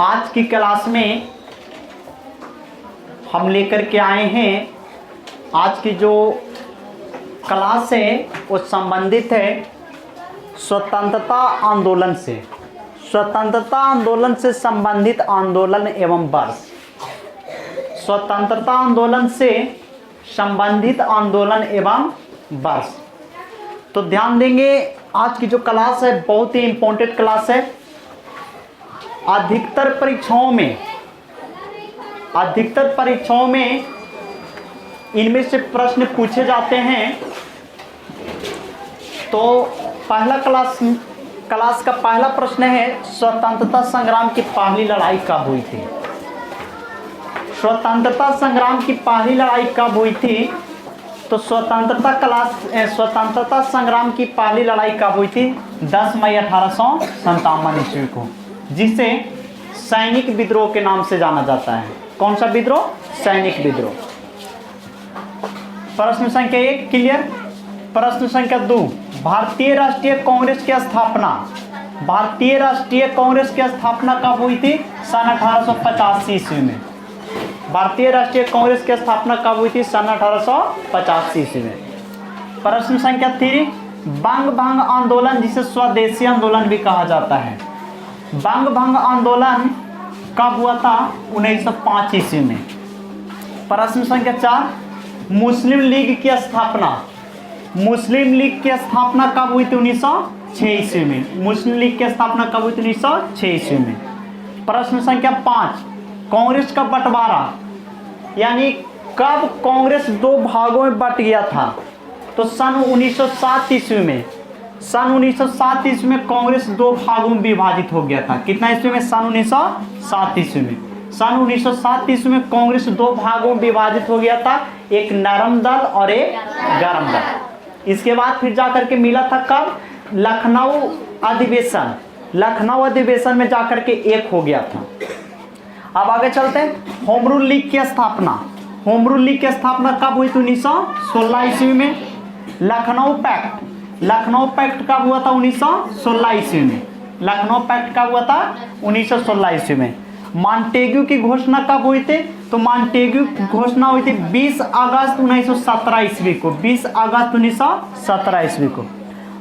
आज की क्लास में हम लेकर के आए हैं, आज की जो क्लास है वो संबंधित है स्वतंत्रता आंदोलन से। स्वतंत्रता आंदोलन से संबंधित आंदोलन एवं वर्ष। स्वतंत्रता आंदोलन से संबंधित आंदोलन एवं वर्ष। तो ध्यान देंगे, आज की जो क्लास है बहुत ही इम्पोर्टेंट क्लास है। अधिकतर परीक्षाओं में इनमें से प्रश्न पूछे जाते हैं। तो पहला क्लास का पहला प्रश्न है, स्वतंत्रता संग्राम की पहली लड़ाई कब हुई थी? स्वतंत्रता संग्राम की पहली लड़ाई कब हुई थी? तो स्वतंत्रता संग्राम की पहली लड़ाई कब हुई थी? 10 मई 1857 ईस्वी को, जिसे सैनिक विद्रोह के नाम से जाना जाता है। कौन सा विद्रोह? सैनिक विद्रोह। प्रश्न संख्या 1 क्लियर। प्रश्न संख्या 2, भारतीय राष्ट्रीय कांग्रेस की स्थापना। भारतीय राष्ट्रीय कांग्रेस की स्थापना कब हुई थी? सन 1885 ईस्वी में। भारतीय राष्ट्रीय कांग्रेस की स्थापना कब हुई थी? सन 1885 ईस्वी में। प्रश्न संख्या 3, बंग भंग आंदोलन, जिसे स्वदेशी आंदोलन भी कहा जाता है। बंग भंग आंदोलन कब हुआ था? 1905 ईस्वी में। प्रश्न संख्या 4, मुस्लिम लीग की स्थापना। मुस्लिम लीग की स्थापना कब हुई थी? 1906 ईस्वी में। मुस्लिम लीग की स्थापना कब हुई थी? 1906 ईस्वी में। प्रश्न संख्या 5, कांग्रेस का बंटवारा, यानी कब कांग्रेस 2 भागों में बट गया था? तो सन 1907 ईस्वी में। सन 1907 ईस्वी में कांग्रेस 2 भागों में विभाजित हो गया था। कितना ईस्वी में? सन 1907 ईस्वी में। सन 1907 ईस्वी में कांग्रेस 2 भागों में विभाजित हो गया था, एक नरम दल और एक गरम दल। इसके बाद फिर जाकर के मिला था कब? लखनऊ अधिवेशन। लखनऊ अधिवेशन में जाकर के एक हो गया था। अब आगे चलते हैं, होम रूल लीग की स्थापना। होम रूल लीग की स्थापना कब हुई थी? 1916 ईस्वी में। लखनऊ पैक्ट। लखनऊ पैक्ट कब हुआ था? 1916 ईस्वी में। लखनऊ पैक्ट कब हुआ था? 1916 ईस्वी में। मॉन्टेग्यू की घोषणा कब हुई थी? तो मॉन्टेग्यू की घोषणा हुई थी 20 अगस्त 1917 ईस्वी को। 20 अगस्त 1917 ईस्वी को।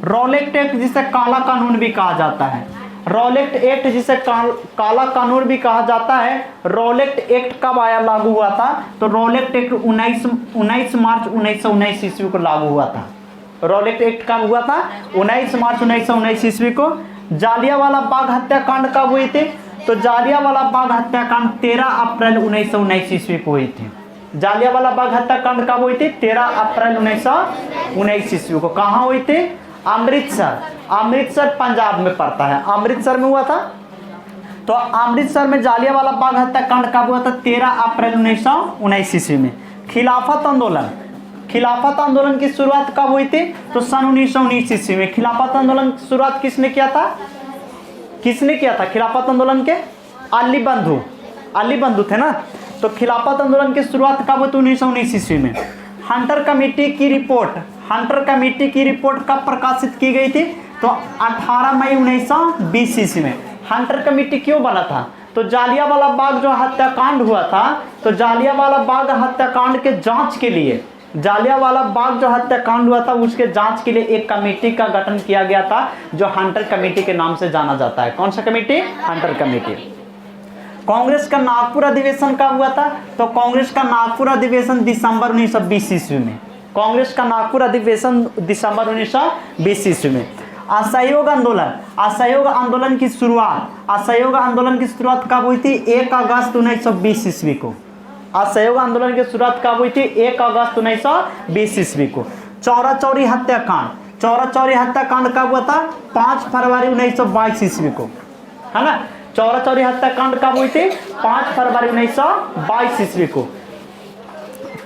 रॉलेट एक्ट, जिसे काला कानून भी कहा जाता है। रॉलेट एक्ट, जिसे काला कानून भी कहा जाता है, रॉलेट एक्ट कब आया, लागू हुआ था? तो रॉलेट एक्ट 19 मार्च 1919 ईस्वी को लागू हुआ था। रॉलेट एक्ट कब हुआ था? 19 मार्च 1919 ईस्वी को। जालियांवाला बाग हत्याकांड कब हुई थी? तो जालियांवाला बाग हत्याकांड 13 अप्रैल 1919 ईस्वी को हुई थी। जालियांवाला बाग हत्याकांड कब हुई थी? 13 अप्रैल 1919 ईस्वी को। कहाँ हुई थी? अमृतसर। अमृतसर पंजाब में पड़ता है। अमृतसर में हुआ था। तो अमृतसर में जालियांवाला बाग हत्याकांड कब हुआ था? 13 अप्रैल 1919 ईस्वी में। खिलाफत आंदोलन। खिलाफत आंदोलन की शुरुआत कब हुई थी? तो सन 1919 ईस्वी में। खिलाफत आंदोलन की शुरुआत किसने किया था? किसने किया था खिलाफत आंदोलन के? अली बंधु थे ना। तो खिलाफत आंदोलन की शुरुआत कब हुई थी? 1919 ईस्वी में। हंटर कमेटी की रिपोर्ट। हंटर कमेटी की रिपोर्ट कब प्रकाशित की गई थी? तो 18 मई 1920 ईस्वी में। हंटर कमेटी क्यों बना था? तो जालियांवाला बाग जो हत्याकांड हुआ था, तो जालियांवाला बाग हत्याकांड के जांच के लिए, जालियांवाला बाग जो हत्याकांड हुआ था उसके जांच के लिए एक कमेटी का गठन किया गया था, जो हंटर कमेटी के नाम से जाना जाता है। कौन सा कमेटी? Hunter committee. कांग्रेस का नागपुर अधिवेशन कब हुआ था? तो कांग्रेस का नागपुर अधिवेशन दिसंबर 1920 ईस्वी में। कांग्रेस का नागपुर अधिवेशन दिसंबर 1920 ईस्वी में। असहयोग आंदोलन। असहयोग आंदोलन की शुरुआत, असहयोग आंदोलन की शुरुआत कब हुई थी? 1 अगस्त 1920 ईस्वी को। असहयोग आंदोलन की शुरुआत कब हुई थी? 1 अगस्त 1920 ईस्वी को। चौरा चौरी हत्याकांड। चौरा चौरी हत्याकांड कब हुआ था? 5 फरवरी 1922 ईस्वी को, है ना। चौरा चौरी हत्याकांड कब हुई थी? 5 फरवरी 1922 ईस्वी को।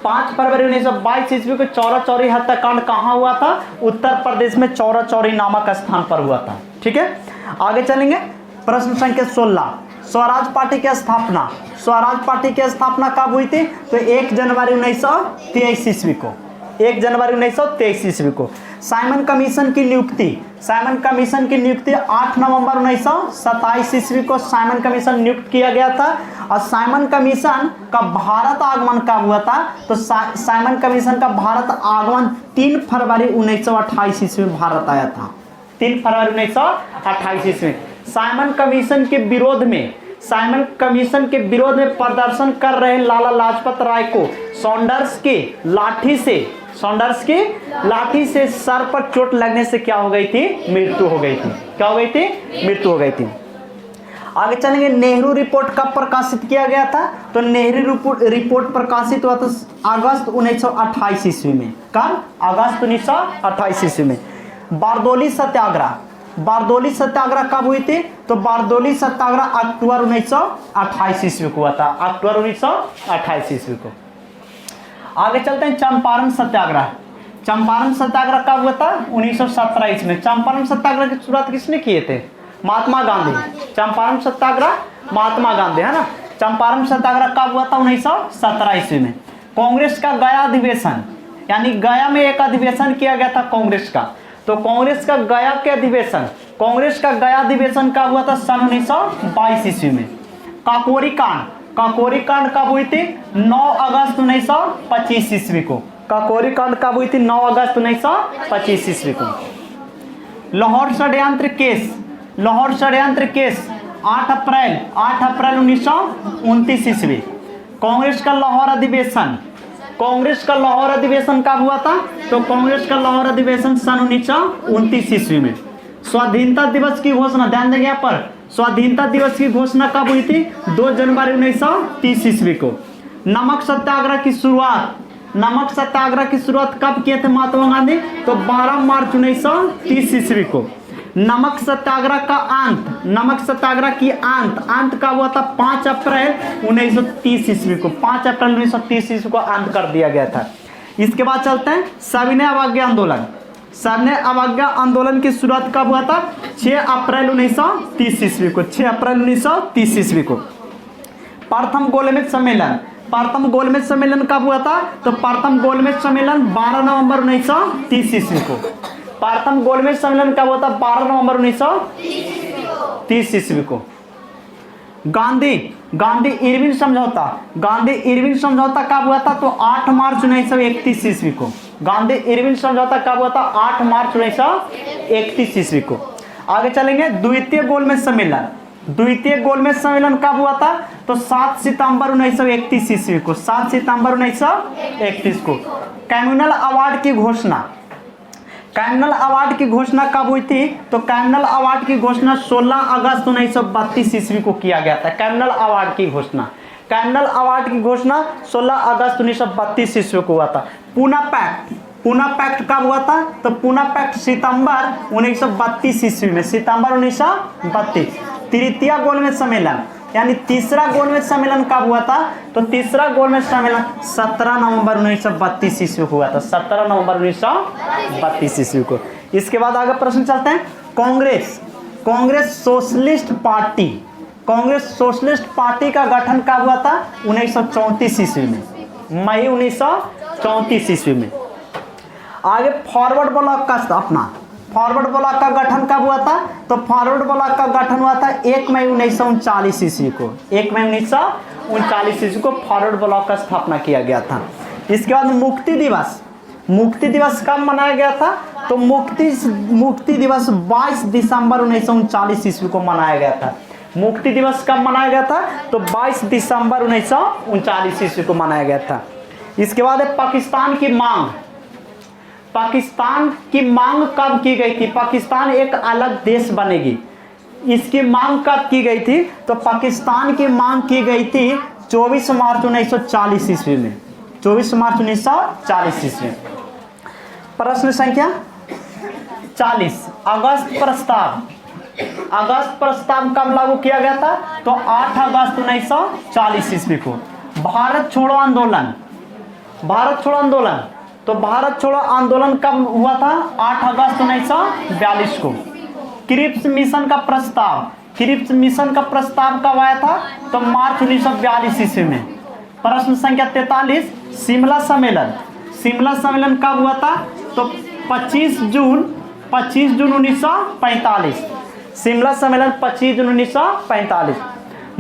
5 फरवरी 1922 ईस्वी को चौरा चौरी हत्याकांड कहाँ हुआ था? उत्तर प्रदेश में चौरा चौरी नामक स्थान पर हुआ था। ठीक है, आगे चलेंगे। प्रश्न संख्या 16, स्वराज पार्टी की स्थापना। स्वराज पार्टी की स्थापना कब हुई थी? तो 1 जनवरी 1923 ईस्वी को। 1 जनवरी 1923 ईस्वी को। साइमन कमीशन की नियुक्ति, साइमन कमीशन की नियुक्ति 8 नवंबर 1927 ईस्वी को साइमन कमीशन नियुक्त किया गया था। और साइमन कमीशन का भारत आगमन कब हुआ था? तो साइमन कमीशन का भारत आगमन 3 फरवरी 1928 ईस्वी में भारत आया था। 3 फरवरी 1928 ईस्वी में साइमन कमीशन के विरोध में, साइमन कमीशन के विरोध में प्रदर्शन कर रहे लाला लाजपत राय को सॉन्डर्स की लाठी से सर पर चोट लगने से क्या हो गई थी? मृत्यु हो गई थी। क्या हो गई थी? मृत्यु हो गई थी। आगे चलेंगे, नेहरू रिपोर्ट कब प्रकाशित किया गया था? तो नेहरू रिपोर्ट प्रकाशित हुआ था अगस्त 1928 ईस्वी में। कब? अगस्त 1928 ईस्वी में। बारदोली सत्याग्रह, बारदोली सत्याग्रह कब हुई थी? तो बारदोली सत्याग्रह अक्टूबर 1928 ईस्वी को हुआ था। अक्टूबर 1928 ईस्वी को। आगे चलते हैं, चंपारण सत्याग्रह। चंपारण सत्याग्रह कब हुआ था? 1917 ईस्वी में। चंपारण सत्याग्रह की शुरुआत किसने किए थे? महात्मा गांधी। चंपारण सत्याग्रह महात्मा गांधी, है ना। चंपारण सत्याग्रह कब हुआ था? 1917 ईस्वी में। कांग्रेस का गया अधिवेशन, यानी गया में एक अधिवेशन किया गया था कांग्रेस का। तो कांग्रेस का गया के अधिवेशन, कांग्रेस का गया अधिवेशन कब हुआ था? सन 1922 ईस्वी में। काकोरी कांड, काकोरी कांड कब हुई थी? 9 अगस्त 1925 ईस्वी को। काकोरी कांड कब हुई थी? 9 अगस्त 1925 ईस्वी को। लाहौर षड्यंत्र केस, लाहौर षड्यंत्र केस 8 अप्रैल 1929 ईस्वी। कांग्रेस का लाहौर अधिवेशन, कांग्रेस का लाहौर अधिवेशन कब हुआ था? तो कांग्रेस का लाहौर अधिवेशन सन 1929 ईस्वी में। स्वाधीनता दिवस की घोषणा, ध्यान देंगे यहाँ पर, स्वाधीनता दिवस की घोषणा कब हुई थी? 2 जनवरी 1930 ईस्वी को। नमक सत्याग्रह की शुरुआत, नमक सत्याग्रह की शुरुआत कब किए थे महात्मा गांधी? तो 12 मार्च 1930 ईस्वी को। नमक सत्याग्रह का अंत, नमक सत्याग्रह की अंत कब हुआ था? 5 अप्रैल 1930 ईस्वी को। 5 अप्रैल 1930 ईस्वी को अंत कर दिया गया था। इसके बाद चलते हैं सविनय अवज्ञा आंदोलन। सविनय अवज्ञा आंदोलन की शुरुआत कब हुआ था? 6 अप्रैल 1930 ईस्वी को। 6 अप्रैल 1930 ईस्वी को। प्रथम गोलमेज सम्मेलन, प्रथम गोलमेज सम्मेलन कब हुआ था? तो प्रथम गोलमेज सम्मेलन 12 नवंबर 1930 ईस्वी को। प्रथम गोलमेज सम्मेलन कब हुआ था? 12 नवंबर 1930 ईस्वी को। गांधी इरविन समझौता, गांधी इरविन समझौता कब हुआ था? तो 8 मार्च 1931 ईस्वी को। गांधी इरविन समझौता कब हुआ था? 8 मार्च 1931 ईस्वी को। आगे चलेंगे, द्वितीय गोलमेज सम्मेलन, द्वितीय गोलमेज सम्मेलन कब हुआ था? तो 7 सितंबर 1931 ईस्वी को। 7 सितंबर 1931 को। कम्युनल अवार्ड की घोषणा, कैमनल अवार्ड की घोषणा कब हुई थी? तो कैमनल अवार्ड की घोषणा 16 अगस्त 1932 ईस्वी को किया गया था। कैमनल अवार्ड की घोषणा, कैमनल अवार्ड की घोषणा 16 अगस्त 1932 ईस्वी को हुआ था। पूना पैक्ट, पूना पैक्ट कब हुआ था? तो पूना पैक्ट सितंबर 1932 ईस्वी में। सितंबर 1932। तृतीय गोलमेज सम्मेलन, यानी तीसरा गोलमेज सम्मेलन कब हुआ था? तो तीसरा गोलमेज सम्मेलन 17 नवंबर 1932 ईस्वी को हुआ था। 17 नवंबर 1932 ईस्वी को। इसके बाद आगे प्रश्न चलते हैं, Congress, Congress socialist party, Congress socialist party का गठन कब हुआ था? 1934 ईस्वी में, मई 1934 ईस्वी में। आगे फॉरवर्ड ब्लॉक का स्थापना, फॉरवर्ड ब्लॉक का गठन कब हुआ था? तो फॉरवर्ड ब्लॉक का गठन हुआ था 1 मई 1939 ईस्वी को। 1 मई 1939 ईस्वी को फॉरवर्ड ब्लॉक का स्थापना किया गया था। इसके बाद मुक्ति दिवस, मुक्ति दिवस कब मनाया गया था? तो मुक्ति दिवस 22 दिसंबर 1939 ईस्वी को मनाया गया था। मुक्ति दिवस कब मनाया गया था? तो 22 दिसंबर 1939 ईस्वी को मनाया गया था। इसके बाद है पाकिस्तान की मांग, पाकिस्तान की मांग कब की गई थी? पाकिस्तान एक अलग देश बनेगी, इसकी मांग कब की गई थी? तो पाकिस्तान की मांग की गई थी 24 मार्च 1940 ईस्वी में। 24 मार्च 1940 ईस्वी। प्रश्न संख्या 40, अगस्त प्रस्ताव, अगस्त प्रस्ताव कब लागू किया गया था? तो 8 अगस्त 1940 ईस्वी को। भारत छोड़ो आंदोलन, भारत छोड़ो आंदोलन, तो भारत छोड़ो आंदोलन कब हुआ था? 8 अगस्त 1942 को। क्रिप्स मिशन का प्रस्ताव, क्रिप्स मिशन का प्रस्ताव कब आया था? तो मार्च 1942 ईस्वी में। प्रश्न संख्या 43, शिमला सम्मेलन, शिमला सम्मेलन कब हुआ था? तो 25 जून 1945, शिमला सम्मेलन 25 जून 1945।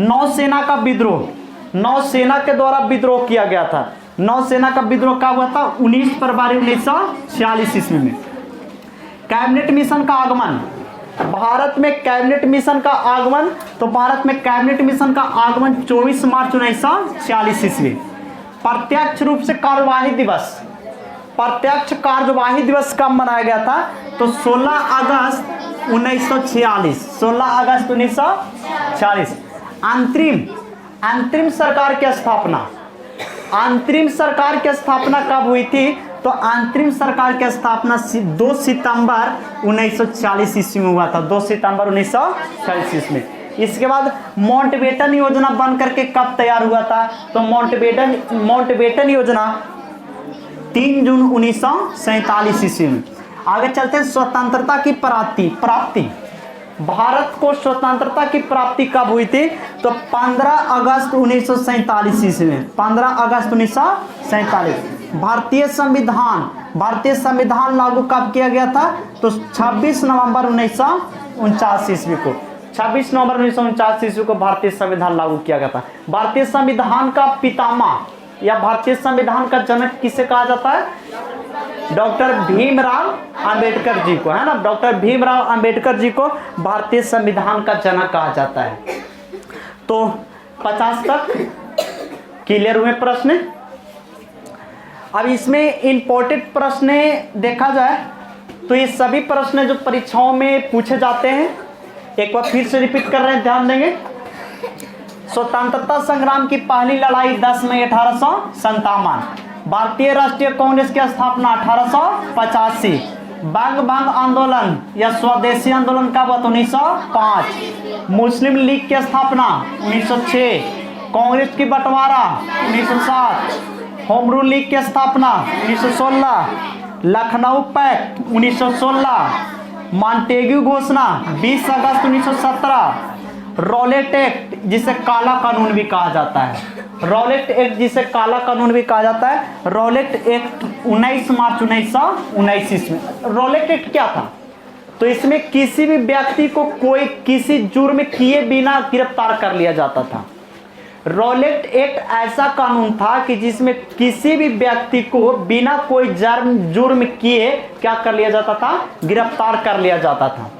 नौसेना का विद्रोह, नौसेना के द्वारा विद्रोह किया गया था। नौसेना का विद्रोह कब हुआ था? 19 फरवरी 1946 ईस्वी में। कैबिनेट मिशन का आगमन, भारत में कैबिनेट मिशन का आगमन, तो भारत में कैबिनेट मिशन का आगमन 24 मार्च 1946 ईस्वी। प्रत्यक्ष रूप से कार्यवाही दिवस, प्रत्यक्ष कार्यवाही दिवस कब मनाया गया था? तो 16 अगस्त 1946, 16 अगस्त 1946। अंतरिम सरकार की स्थापना, अंतरिम सरकार की स्थापना कब हुई थी? तो अंतरिम सरकार की स्थापना 2 सितंबर 1940 ईस्वी में हुआ था, 2 सितंबर 1940 ईस्वी में। इसके बाद माउंटबेटन योजना बन करके कब तैयार हुआ था? तो माउंटबेटन योजना 3 जून 1947 ईस्वी में। आगे चलते हैं, स्वतंत्रता की प्राप्ति, भारत को स्वतंत्रता की प्राप्ति कब हुई थी? तो 15 अगस्त 1947 ईस्वी में, 15 अगस्त 1947। भारतीय संविधान लागू कब किया गया था? तो 26 नवंबर 1949 ईस्वी को, 26 नवंबर 1949 ईस्वी को भारतीय संविधान लागू किया गया था। भारतीय संविधान का पितामह या भारतीय संविधान का जनक किसे कहा जाता है? डॉक्टर भीमराव अंबेडकर जी को, है ना। डॉक्टर भीमराव अंबेडकर जी को भारतीय संविधान का जनक कहा जाता है। तो 50 तक क्लियर हुए प्रश्न। अब इसमें इंपॉर्टेंट प्रश्न देखा जाए तो ये सभी प्रश्न जो परीक्षाओं में पूछे जाते हैं, एक बार फिर से रिपीट कर रहे हैं, ध्यान देंगे। स्वतंत्रता संग्राम की पहली लड़ाई 10 मई 1857। भारतीय राष्ट्रीय कांग्रेस की स्थापना 1885। बंग आंदोलन या स्वदेशी आंदोलन कब हुआ? 1905। मुस्लिम लीग की स्थापना 1906। कांग्रेस की बंटवारा 1907। होम रूल लीग की स्थापना 1916। लखनऊ पैक्ट 1916। मॉन्टेग्यू घोषणा 20 अगस्त 1917। रॉलेट एक्ट जिसे काला कानून भी कहा जाता है, रॉलेट एक्ट जिसे काला कानून भी कहा जाता है, रॉलेट एक्ट 19 मार्च 1919 ईस्वी में। रॉलेट एक्ट क्या था? तो इसमें किसी भी व्यक्ति को कोई किसी जुर्म किए बिना गिरफ्तार कर लिया जाता था। रॉलेट एक्ट ऐसा कानून था कि जिसमें किसी भी व्यक्ति को बिना कोई जुर्म किए क्या कर लिया जाता था? गिरफ्तार कर लिया जाता था।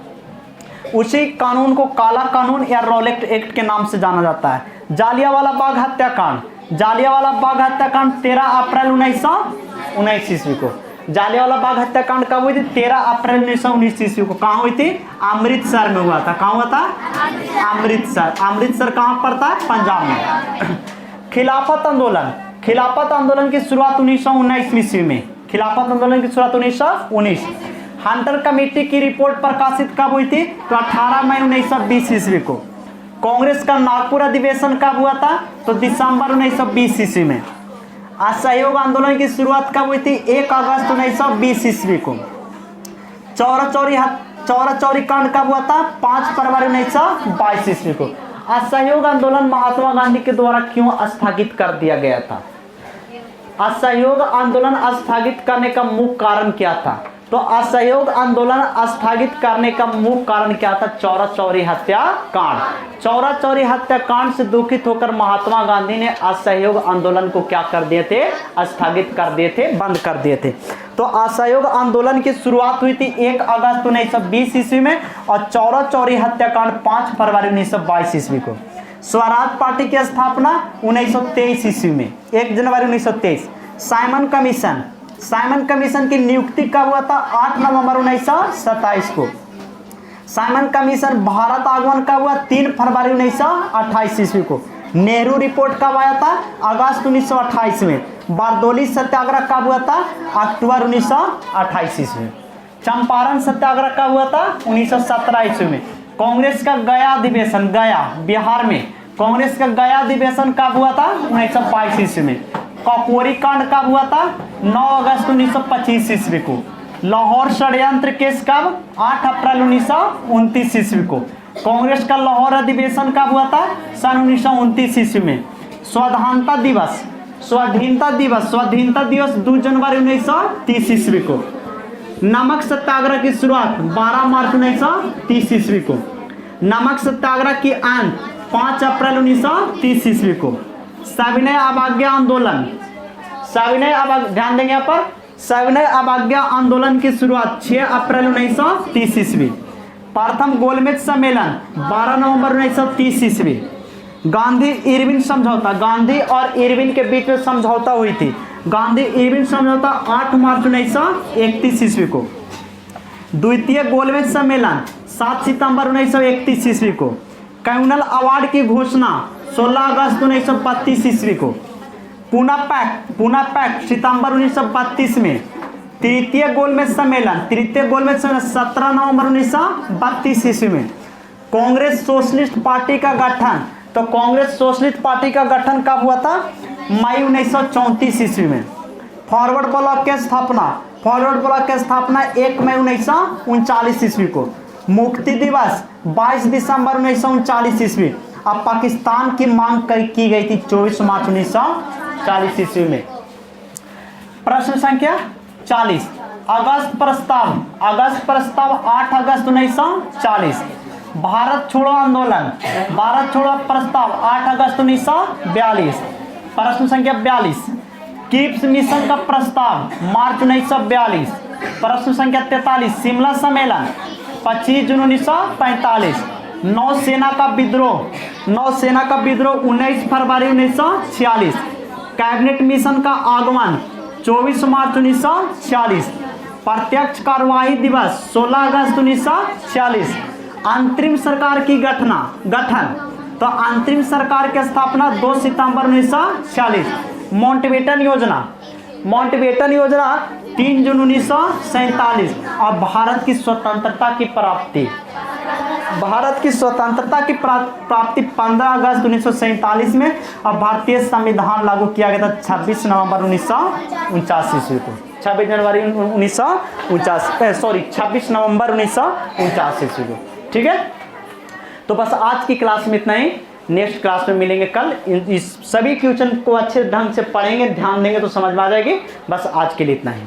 उसी कानून को काला कानून या रॉलेट एक्ट के नाम से जाना जाता है। जालियांवाला बाग हत्याकांड, जालियांवाला बाग हत्याकांड 13 अप्रैल 1919 ईस्वी को। जालियांवाला बाग हत्याकांड कब हुई थी? 13 अप्रैल 1919 ईस्वी को। कहाँ हुई थी? अमृतसर में हुआ था। कहाँ हुआ था? अमृतसर। अमृतसर कहाँ पड़ता है? पंजाब में। खिलाफत आंदोलन, खिलाफत आंदोलन की शुरुआत 1919 ईस्वी में। खिलाफत आंदोलन की शुरुआत 1919। हंटर कमेटी की रिपोर्ट प्रकाशित कब हुई थी? तो 18 मई 1920 ईस्वी को। कांग्रेस का नागपुर अधिवेशन कब हुआ था? तो दिसंबर 1920 ईस्वी में। असहयोग आंदोलन की शुरुआत कब हुई थी? 1 अगस्त 1920 ईस्वी को। चौरा चौरी कांड कब हुआ था? 5 फरवरी 1922 ईस्वी को। असहयोग आंदोलन महात्मा गांधी के द्वारा क्यों स्थगित कर दिया गया था? असहयोग आंदोलन स्थगित करने का मुख्य कारण क्या था? तो असहयोग आंदोलन स्थगित करने का मुख्य कारण क्या था? चौरा चौरी हत्याकांड। चौरा चौरी हत्याकांड से दुखित होकर महात्मा गांधी ने असहयोग आंदोलन को क्या कर दिए थे? स्थगित कर दिए थे, बंद कर दिए थे। तो असहयोग आंदोलन की शुरुआत हुई थी 1 अगस्त 1920 ईस्वी में और चौरा चौरी हत्याकांड 5 फरवरी 1922 ईस्वी को। स्वराज पार्टी की स्थापना 1923 ईस्वी में, 1 जनवरी 1923। साइमन कमीशन, साइमन कमीशन की नियुक्ति कब हुआ था? 8 नवंबर 1927 को। साइमन कमीशन भारत आगमन कब हुआ? 3 फरवरी 1928 ईस्वी को। नेहरू रिपोर्ट कब आया था? अगस्त 1928 में। बारदोली सत्याग्रह कब हुआ था? अक्टूबर 1928 ईस्वी। चंपारण सत्याग्रह कब हुआ था? 1917 ईस्वी में। कांग्रेस का गया अधिवेशन, गया बिहार में, कांग्रेस का गया अधिवेशन कब हुआ था? 1922 ईस्वी में। ककोरी कांड कब हुआ था? 9 अगस्त 1925 ईस्वी को। लाहौर षड्यंत्र केस कब? 8 अप्रैल 1929 ईस्वी को। कांग्रेस का लाहौर अधिवेशन कब हुआ था? सन 1929 ईस्वी में। स्वाधीनता दिवस 2 जनवरी 1930 ईस्वी को। नमक सत्याग्रह की शुरुआत 12 मार्च 1930 ईस्वी को। नमक सत्याग्रह की अंत 5 अप्रैल 1930 ईस्वी को। सविनय अवज्ञा आंदोलन, ध्यान देंगे यहाँ पर, सविनय अवज्ञा आंदोलन की शुरुआत 6 अप्रैल 1930 ईस्वी। प्रथम गोलमेज सम्मेलन 12 नवंबर 1930 ईस्वी। गांधी इरविन समझौता, गांधी और इरविन के बीच में समझौता हुई थी। गांधी इरविन समझौता 8 मार्च 1931 ईस्वी को। द्वितीय गोलमेज सम्मेलन 7 सितंबर 1931 ईस्वी को। कम्युनल अवार्ड की घोषणा 16 अगस्त 1932 ईस्वी को। पूना पैक्ट सितंबर 1932 में। तृतीय गोलमेज सम्मेलन 17 नवंबर 1932 ईस्वी में। कांग्रेस सोशलिस्ट पार्टी का गठन, तो कांग्रेस सोशलिस्ट पार्टी का गठन कब हुआ था? मई 1934 ईस्वी में। फॉरवर्ड ब्लॉक की स्थापना 1 मई 1939 ईस्वी को। मुक्ति दिवस 22 दिसंबर 1939 ईस्वी। अब पाकिस्तान की मांग की गई थी 24 मार्च 1940 ईस्वी में। प्रश्न संख्या 40। अगस्त प्रस्ताव 8 अगस्त 1940। भारत छोड़ो प्रस्ताव 8 अगस्त 1942। प्रश्न संख्या 42। कीप्स मिशन का प्रस्ताव मार्च 1942। प्रश्न संख्या 43। शिमला सम्मेलन 25 जून 1945। नौसेना का विद्रोह 19 फरवरी 1946। कैबिनेट मिशन का आगमन 24 मार्च 1946। प्रत्यक्ष कार्यवाही दिवस 16 अगस्त 1946। अंतरिम सरकार की गठन, तो अंतरिम सरकार की स्थापना 2 सितंबर 1946। माउंटबेटन योजना 3 जून 1947। और भारत की स्वतंत्रता की प्राप्ति 15 अगस्त 1947 में। और भारतीय संविधान लागू किया गया था 26 नवंबर 1949 ईस्वी को। 26 नवंबर 1949 ईस्वी को। ठीक है, तो बस आज की क्लास में इतना ही। नेक्स्ट क्लास में मिलेंगे कल। इस सभी क्वेश्चन को अच्छे ढंग से पढ़ेंगे, ध्यान देंगे तो समझ में आ जाएगी। बस आज के लिए इतना ही।